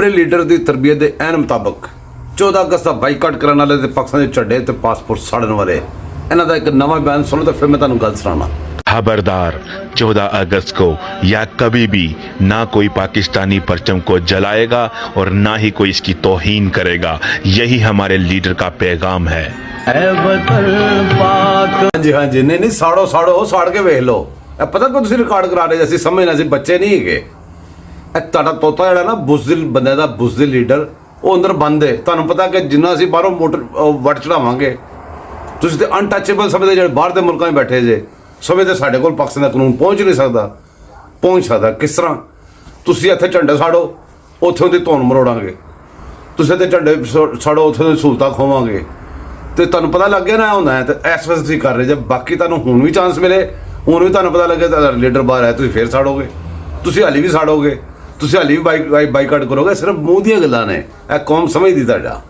अपने लीडर की तरबियत के ऐन मुताबिक 14 अगस्त का बाईकाट करने वाले पाकिस्तान के झंडे ते पासपोर्ट साड़न वाले इन्हों का एक नवा बयान सुनो तो फिर मैं तुहानू गल सुनाना। खबरदार 14 अगस्त को या कभी भी ना कोई पाकिस्तानी परचम को जलाएगा और ना ही कोई इसकी तौहीन करेगा। यही हमारे लीडर का पैगाम है। हाँ जी नहीं साड़ो साड़ो साड़ के वेख लो। पता क्यों तुम रिकॉर्ड करा रहे असं समझना सी बच्चे नहीं है। ਤੁਹਾਡਾ ਤੋਤਾ ਜਿਹੜਾ ਨਾ ਬੁਜ਼ਦਿਲ ਬੰਦੇ ਦਾ ਬੁਜ਼ਦਿਲ ਲੀਡਰ ਉਹ ਅੰਦਰ ਬੰਦ ਹੈ। ਤੁਹਾਨੂੰ ਪਤਾ ਕਿ ਜਿੰਨਾ ਅਸੀਂ ਬਾਹਰੋਂ ਮੋਟਰ ਵਟ ਚੜਾਵਾਂਗੇ ਤੁਸੀਂ ਤੇ ਅਨਟੱਚੇਬਲ ਸਮਝਦੇ ਜਿਹੜੇ ਬਾਹਰ ਦੇ ਮੁਲਕਾਂ 'ਚ ਬੈਠੇ ਜੇ ਸਮਝਦੇ ਸਾਡੇ ਕੋਲ ਪਾਕਿਸਤਾਨ ਦਾ ਕਾਨੂੰਨ ਪਹੁੰਚ ਨਹੀਂ ਸਕਦਾ। ਪਹੁੰਚ ਸਕਦਾ ਕਿਸ ਤਰ੍ਹਾਂ? ਤੁਸੀਂ ਇੱਥੇ ਝੰਡੇ ਸਾੜੋ ਉੱਥੇ ਉਹਦੀ ਧੌਣ ਮਰੋੜਾਂਗੇ, ਤੁਸੀਂ ਤੇ ਝੰਡੇ ਸਾੜੋ ਉੱਥੇ ਦੀ ਸਹੂਲਤਾਂ ਖੋਵਾਂਗੇ ਤੇ ਤੁਹਾਨੂੰ ਪਤਾ ਲੱਗ ਗਿਆ ਨਾ ਹੁੰਦਾ ਹੈ। ਤੇ ਇਸ ਵਕਤ ਤੁਸੀਂ ਕਰ ਰਹੇ ਜੇ। ਬਾਕੀ ਤੁਹਾਨੂੰ ਹੁਣ ਵੀ ਚਾਂਸ ਮਿਲੇ, ਹੁਣ ਵੀ ਤੁਹਾਨੂੰ ਪਤਾ ਲੱਗੇ ਤਾਂ ਲੀਡਰ ਬਾਹਰ ਹੈ, ਤੁਸੀਂ ਫੇਰ ਸਾੜੋਗੇ, ਤੁਸੀਂ ਹਾਲੀ ਵੀ ਸਾੜੋਗੇ, ਤੁਸੀਂ ਹਾਲੀ ਵੀ ਬਾਈਕਾਟ ਕਰੋਗੇ। ਸਿਰਫ ਮੂੰਹ ਦੀਆਂ ਗੱਲਾਂ ਨੇ, ਇਹ ਕੌਮ ਸਮਝਦੀ ਤੁਹਾਡਾ।